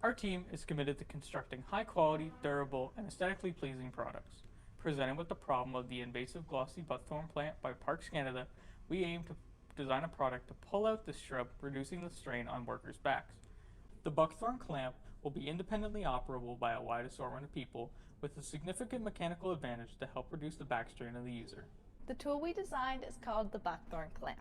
Our team is committed to constructing high-quality, durable, and aesthetically pleasing products. Presented with the problem of the invasive glossy buckthorn plant by Parks Canada, we aim to design a product to pull out this shrub, reducing the strain on workers' backs. The buckthorn clamp will be independently operable by a wide assortment of people, with a significant mechanical advantage to help reduce the back strain of the user. The tool we designed is called the Buckthorn clamp.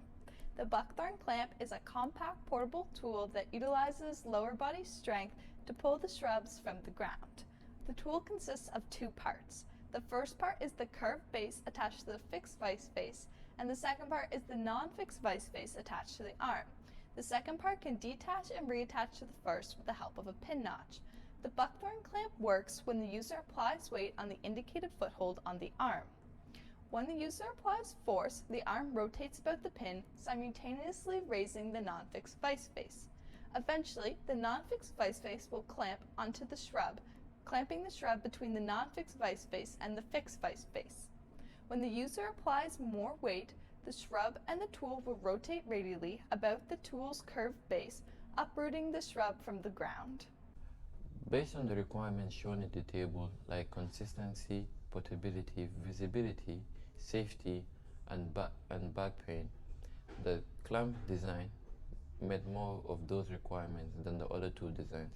The Buckthorn clamp is a compact portable tool that utilizes lower body strength to pull the shrubs from the ground. The tool consists of two parts. The first part is the curved base attached to the fixed vice face, and the second part is the non-fixed vice face attached to the arm. The second part can detach and reattach to the first with the help of a pin notch. The Buckthorn clamp works when the user applies weight on the indicated foothold on the arm. When the user applies force, the arm rotates about the pin, simultaneously raising the non-fixed vice face. Eventually, the non-fixed vice face will clamp onto the shrub, clamping the shrub between the non-fixed vice face and the fixed vice face. When the user applies more weight, the shrub and the tool will rotate radially about the tool's curved base, uprooting the shrub from the ground. Based on the requirements shown in the table, like consistency, portability, visibility, safety, and back pain, the clamp design met more of those requirements than the other two designs,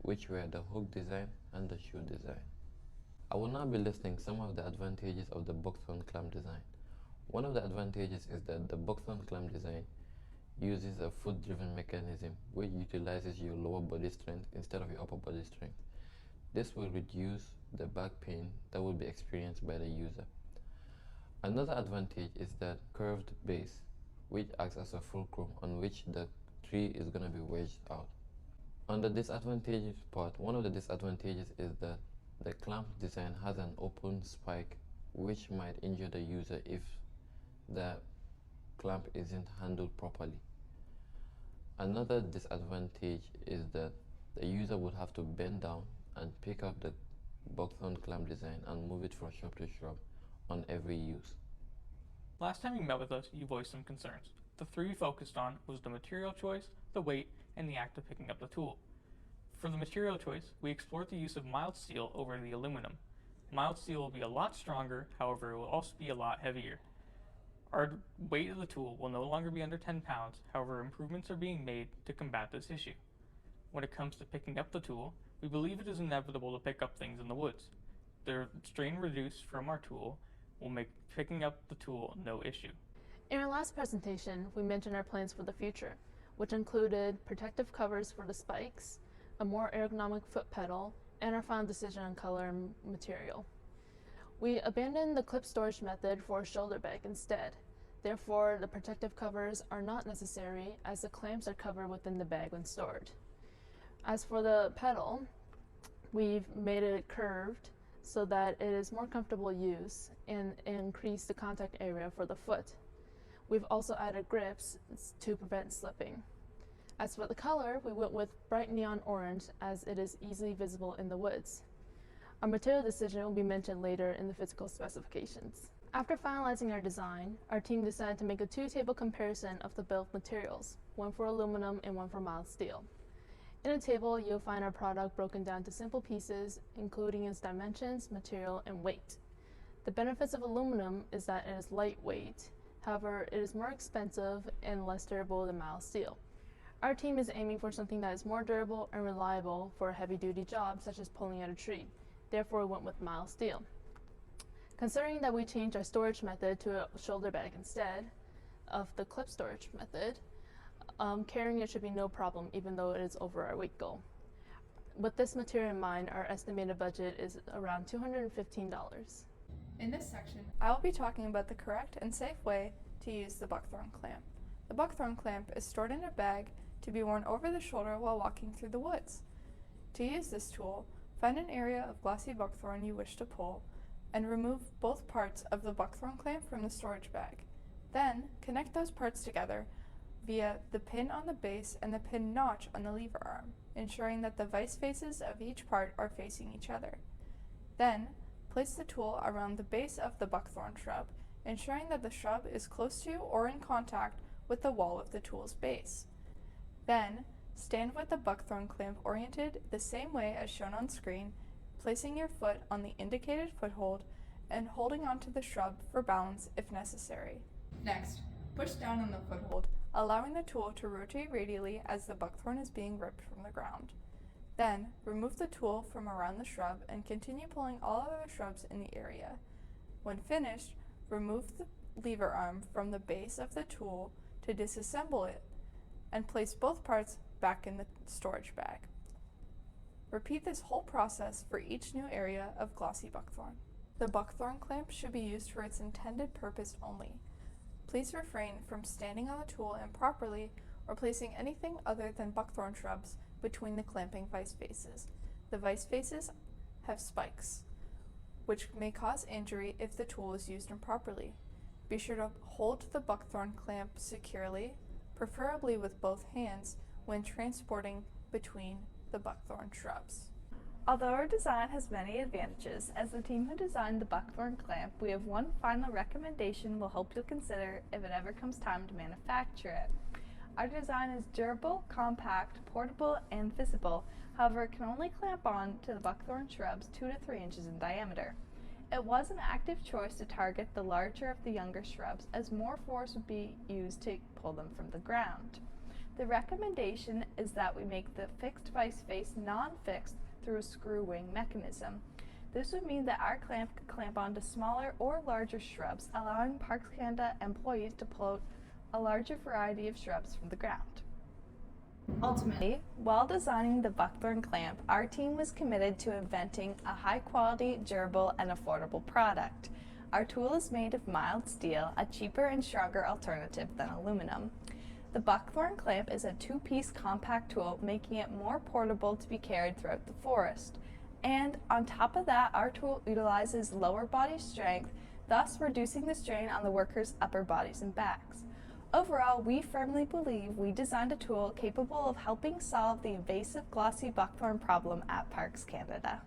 which were the hook design and the shoe design. I will now be listing some of the advantages of the Buckthorn clamp design. One of the advantages is that the Buckthorn clamp design uses a foot-driven mechanism which utilizes your lower body strength instead of your upper body strength. This will reduce the back pain that will be experienced by the user. Another advantage is that curved base, which acts as a fulcrum on which the tree is going to be wedged out. On the disadvantages part, one of the disadvantages is that the clamp design has an open spike which might injure the user if the clamp isn't handled properly. Another disadvantage is that the user would have to bend down and pick up the Buckthorn clamp design and move it from shrub to shrub on every use. Last time you met with us, you voiced some concerns. The three we focused on was the material choice, the weight, and the act of picking up the tool. For the material choice, we explored the use of mild steel over the aluminum. Mild steel will be a lot stronger, however it will also be a lot heavier. Our weight of the tool will no longer be under 10 pounds, however improvements are being made to combat this issue. When it comes to picking up the tool, we believe it is inevitable to pick up things in the woods. The strain reduced from our tool will make picking up the tool no issue. In our last presentation, we mentioned our plans for the future, which included protective covers for the spikes, a more ergonomic foot pedal, and our final decision on color and material. We abandoned the clip storage method for a shoulder bag instead. Therefore, the protective covers are not necessary as the clamps are covered within the bag when stored. As for the pedal, we've made it curved so that it is more comfortable use and increase the contact area for the foot. We've also added grips to prevent slipping. As for the color, we went with bright neon orange as it is easily visible in the woods. Our material decision will be mentioned later in the physical specifications. After finalizing our design, our team decided to make a two-table comparison of the bill of materials, one for aluminum and one for mild steel. In a table, you'll find our product broken down to simple pieces, including its dimensions, material, and weight. The benefits of aluminum is that it is lightweight. However, it is more expensive and less durable than mild steel. Our team is aiming for something that is more durable and reliable for a heavy-duty job, such as pulling out a tree. Therefore, we went with mild steel. Considering that we changed our storage method to a shoulder bag instead of the clip storage method, carrying it should be no problem, even though it is over our weight goal. With this material in mind, our estimated budget is around $215. In this section, I will be talking about the correct and safe way to use the Buckthorn clamp. The Buckthorn clamp is stored in a bag to be worn over the shoulder while walking through the woods. To use this tool, find an area of glossy buckthorn you wish to pull, and remove both parts of the Buckthorn clamp from the storage bag. Then, connect those parts together via the pin on the base and the pin notch on the lever arm, ensuring that the vice faces of each part are facing each other. Then, place the tool around the base of the buckthorn shrub, ensuring that the shrub is close to or in contact with the wall of the tool's base. Then, Stand with the buckthorn clamp oriented the same way as shown on screen, placing your foot on the indicated foothold and holding onto the shrub for balance if necessary. Next, push down on the foothold, allowing the tool to rotate radially as the buckthorn is being ripped from the ground. Then, remove the tool from around the shrub and continue pulling all other shrubs in the area. When finished, remove the lever arm from the base of the tool to disassemble it and place both parts back in the storage bag. Repeat this whole process for each new area of glossy buckthorn. The buckthorn clamp should be used for its intended purpose only. Please refrain from standing on the tool improperly or placing anything other than buckthorn shrubs between the clamping vice faces. The vice faces have spikes, which may cause injury if the tool is used improperly. Be sure to hold the buckthorn clamp securely, preferably with both hands, when transporting between the buckthorn shrubs. Although our design has many advantages, as the team who designed the buckthorn clamp, we have one final recommendation we'll hope you'll consider if it ever comes time to manufacture it. Our design is durable, compact, portable, and visible. However, it can only clamp on to the buckthorn shrubs 2 to 3 inches in diameter. It was an active choice to target the larger of the younger shrubs, as more force would be used to pull them from the ground. The recommendation is that we make the fixed vice face non-fixed through a screw wing mechanism. This would mean that our clamp could clamp onto smaller or larger shrubs, allowing Parks Canada employees to pull out a larger variety of shrubs from the ground. Ultimately, while designing the buckthorn clamp, our team was committed to inventing a high-quality, durable, and affordable product. Our tool is made of mild steel, a cheaper and stronger alternative than aluminum. The buckthorn clamp is a 2-piece compact tool, making it more portable to be carried throughout the forest. And on top of that, our tool utilizes lower body strength, thus reducing the strain on the workers' upper bodies and backs. Overall, we firmly believe we designed a tool capable of helping solve the invasive glossy buckthorn problem at Parks Canada.